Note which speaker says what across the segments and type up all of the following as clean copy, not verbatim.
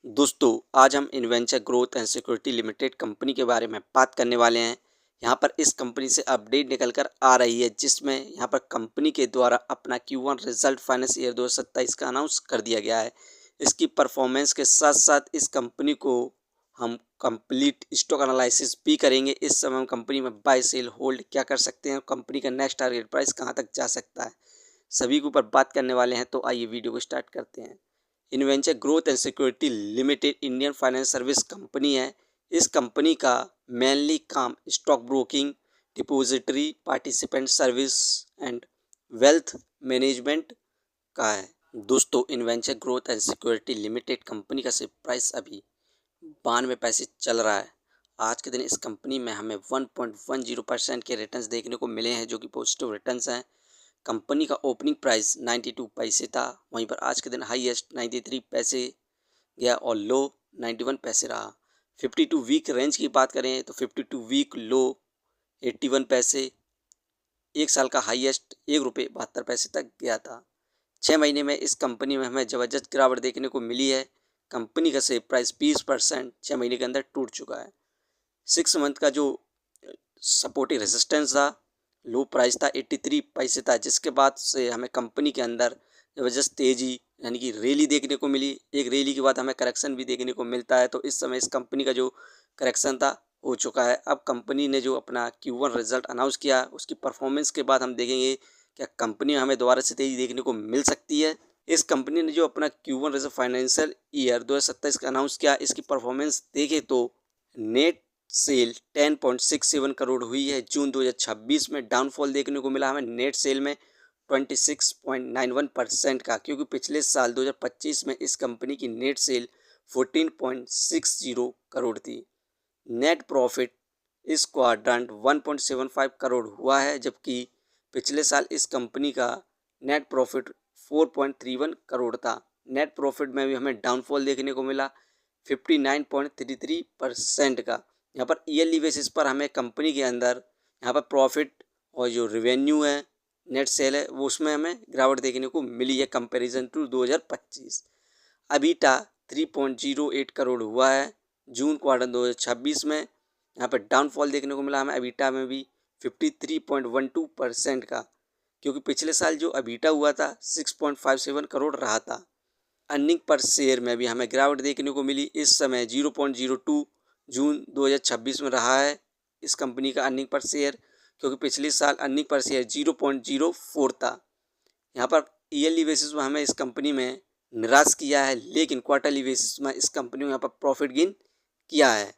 Speaker 1: दोस्तों, आज हम Inventure growth and security limited company के बारे में बात करने वाले हैं। यहाँ पर इस कंपनी से अपडेट निकल कर आ रही है, जिसमें यहाँ पर कंपनी के द्वारा अपना Q1 रिजल्ट फाइनेंस ईयर 2027 का अनाउंस कर दिया गया है। इसकी परफॉर्मेंस के साथ साथ इस कंपनी को हम कंप्लीट स्टॉक एनालिसिस भी करेंगे। इस समय हम कंपनी में बाय सेल होल्ड क्या कर सकते हैं, कंपनी का नेक्स्ट टारगेट प्राइस कहाँ तक जा सकता है, सभी के ऊपर बात करने वाले हैं। तो आइए वीडियो को स्टार्ट करते हैं। Inventure growth and security limited Indian finance service company है। इस कंपनी का मेनली काम stock broking, depository participant service and wealth management का है। दोस्तों, Inventure growth and security limited company का शेयर प्राइस अभी 92 पैसे चल रहा है। आज के दिन इस कंपनी में हमें 1.10% के रिटर्न्स देखने को मिले हैं, जो कि पॉजिटिव रिटर्न्स हैं। कंपनी का ओपनिंग प्राइस 92 पैसे था, वहीं पर आज के दिन हाईएस्ट 93 पैसे गया और लो 91 पैसे रहा। 52 वीक रेंज की बात करें तो 52 वीक लो 81 पैसे, एक साल का हाईएस्ट ₹1.72 तक गया था। 6 महीने में इस कंपनी में हमें ज़बरदस्त गिरावट देखने को मिली है। कंपनी का शेयर प्राइस 20% 6 महीने के अंदर टूट चुका है। 6 मंथ का जो सपोर्टिव रेजिस्टेंस था, लो प्राइस था 83 पैसे था, जिसके बाद से हमें कंपनी के अंदर ज़बरदस्त तेज़ी यानी कि रैली देखने को मिली। एक रैली के बाद हमें करेक्शन भी देखने को मिलता है। तो इस समय इस कंपनी का जो करेक्शन था हो चुका है। अब कंपनी ने जो अपना Q1 रिजल्ट अनाउंस किया, उसकी परफॉर्मेंस के बाद हम देखेंगे क्या कंपनी में हमें दोबारा से तेज़ी देखने को मिल सकती है। इस कंपनी ने जो अपना Q1 रिजल्ट फाइनेंशियल ईयर 2027 का अनाउंस किया, इसकी परफॉर्मेंस देखें तो नेट सेल 10.67 करोड़ हुई है। जून 2026 में डाउनफॉल देखने को मिला हमें नेट सेल में 26.91% का, क्योंकि पिछले साल 2025 में इस कंपनी की नेट सेल 14.60 करोड़ थी। नेट प्रॉफिट इस क्वाड्रेंट 1.75 करोड़ हुआ है, जबकि पिछले साल इस कंपनी का नेट प्रॉफिट 4.31 करोड़ था। नेट प्रॉफिट में भी हमें डाउनफॉल देखने को मिला 59.33% का। यहाँ पर ईयरली बेसिस पर हमें कंपनी के अंदर यहाँ पर प्रॉफिट और जो रेवेन्यू है, नेट सेल है, वो उसमें हमें गिरावट देखने को मिली है कंपैरिजन टू 2025। अबीटा 3.08 करोड़ हुआ है जून क्वार्टर 2026 में। यहाँ पर डाउनफॉल देखने को मिला हमें अबीटा में भी 53.12% का, क्योंकि पिछले साल जो अबीटा हुआ था 6.57 करोड़ रहा था। अर्निंग पर शेयर में भी हमें गिरावट देखने को मिली। इस समय 0.02 जून 2026 में रहा है इस कंपनी का अर्निंग पर शेयर, क्योंकि पिछले साल अर्निंग पर शेयर 0.04 था। यहाँ पर ईयरली बेसिस में हमें इस कंपनी में निराश किया है, लेकिन क्वार्टरली बेसिस में इस कंपनी में यहाँ पर प्रॉफिट गेन किया है।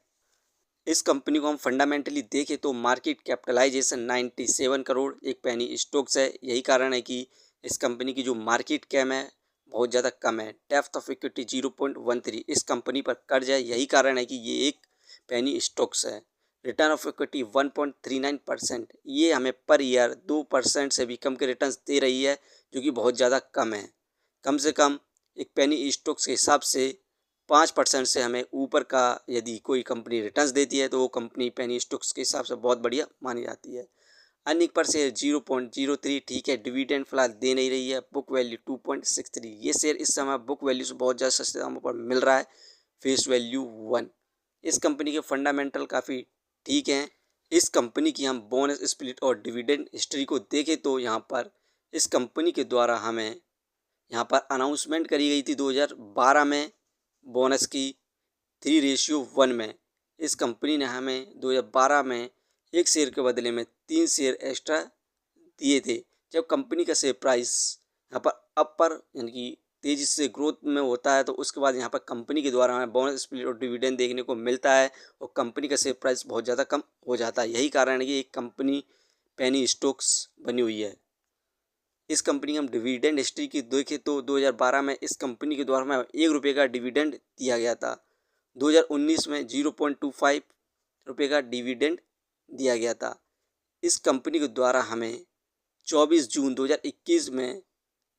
Speaker 1: इस कंपनी को हम फंडामेंटली देखें तो मार्केट कैपिटलाइजेशन 97 करोड़, एक पेनी स्टॉक्स है। यही कारण है कि इस कंपनी की जो मार्केट कैप है बहुत ज़्यादा कम है। डेप्थ ऑफ इक्विटी 0.13, इस कंपनी पर कर्ज है। यही कारण है कि ये एक पेनी स्टॉक्स है। रिटर्न ऑफ इक्विटी 1.39%, ये हमें पर ईयर 2% से भी कम के रिटर्न्स दे रही है, जो कि बहुत ज़्यादा कम है। कम से कम एक पेनी स्टॉक्स के हिसाब से 5% से हमें ऊपर का यदि कोई कंपनी रिटर्न्स देती है तो वो कंपनी पेनी स्टॉक्स के हिसाब से बहुत बढ़िया मानी जाती है। अर्निंग पर शेयर 0.03 ठीक है। डिविडेंड फिलहाल दे नहीं रही है। बुक वैल्यू 2.63, ये शेयर इस समय बुक वैल्यू से बहुत ज़्यादा सस्ते दामों पर मिल रहा है। Face value 1। इस कंपनी के फंडामेंटल काफ़ी ठीक हैं। इस कंपनी की हम बोनस स्प्लिट और डिविडेंड हिस्ट्री को देखें तो यहाँ पर इस कंपनी के द्वारा हमें यहाँ पर अनाउंसमेंट करी गई थी 2012 में बोनस की 3:1 में। इस कंपनी ने हमें 2012 में एक शेयर के बदले में 3 शेयर एक्स्ट्रा दिए थे। जब कंपनी का शेयर प्राइस यहाँ पर अपर यानी कि तेज़ी से ग्रोथ में होता है, तो उसके बाद यहाँ पर कंपनी के द्वारा हमें बोनस स्प्लिट और डिविडेंड देखने को मिलता है और कंपनी का शेयर प्राइस बहुत ज़्यादा कम हो जाता है। यही कारण है कि एक कंपनी पेनी स्टॉक्स बनी हुई है। इस कंपनी की हम डिविडेंड हिस्ट्री की देखें तो 2012 में इस कंपनी के द्वारा हमें ₹1 का डिविडेंड दिया गया था। 2019 में 0.25 रुपये का डिविडेंड दिया गया था। इस कंपनी के द्वारा हमें 24 जून 2021 में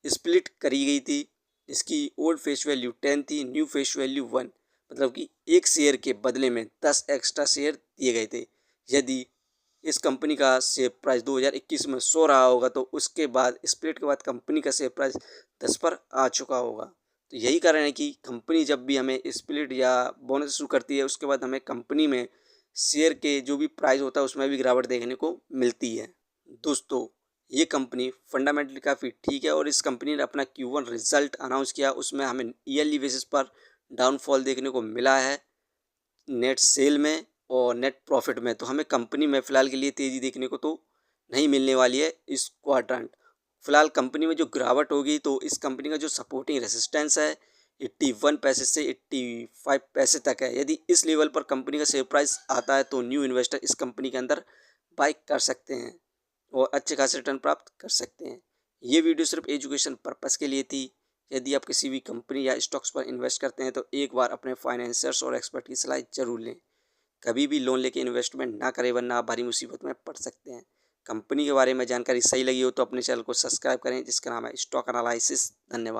Speaker 1: स्प्लिट करी गई थी। इसकी ओल्ड फेस वैल्यू 10 थी, न्यू फेस वैल्यू 1, मतलब कि एक शेयर के बदले में 10 एक्स्ट्रा शेयर दिए गए थे। यदि इस कंपनी का शेयर प्राइस 2021 में 100 रहा होगा, तो उसके बाद स्प्लिट के बाद कंपनी का शेयर प्राइस 10 पर आ चुका होगा। तो यही कारण है कि कंपनी जब भी हमें स्प्लिट या बोनस इशू करती है, उसके बाद हमें कंपनी में शेयर के जो भी प्राइस होता है उसमें भी गिरावट देखने को मिलती है। दोस्तों, ये कंपनी फंडामेंटली काफ़ी ठीक है और इस कंपनी ने अपना Q1 रिजल्ट अनाउंस किया, उसमें हमें ईयरली बेसिस पर डाउनफॉल देखने को मिला है नेट सेल में और नेट प्रॉफिट में। तो हमें कंपनी में फ़िलहाल के लिए तेज़ी देखने को तो नहीं मिलने वाली है इस क्वाड्रेंट। फ़िलहाल कंपनी में जो गिरावट होगी तो इस कंपनी का जो सपोर्टिंग रेजिस्टेंस है 81 पैसे से 85 पैसे तक है। यदि इस लेवल पर कंपनी का शेयर प्राइस आता है तो न्यू इन्वेस्टर इस कंपनी के अंदर बाई कर सकते हैं और अच्छे खासे रिटर्न प्राप्त कर सकते हैं। ये वीडियो सिर्फ एजुकेशन पर्पज़ के लिए थी। यदि आप किसी भी कंपनी या स्टॉक्स पर इन्वेस्ट करते हैं तो एक बार अपने फाइनेंसर्स और एक्सपर्ट की सलाह जरूर लें। कभी भी लोन लेके इन्वेस्टमेंट ना करें वरना आप भारी मुसीबत में पड़ सकते हैं। कंपनी के बारे में जानकारी सही लगी हो तो अपने चैनल को सब्सक्राइब करें जिसका नाम है स्टॉक एनालिसिस। धन्यवाद।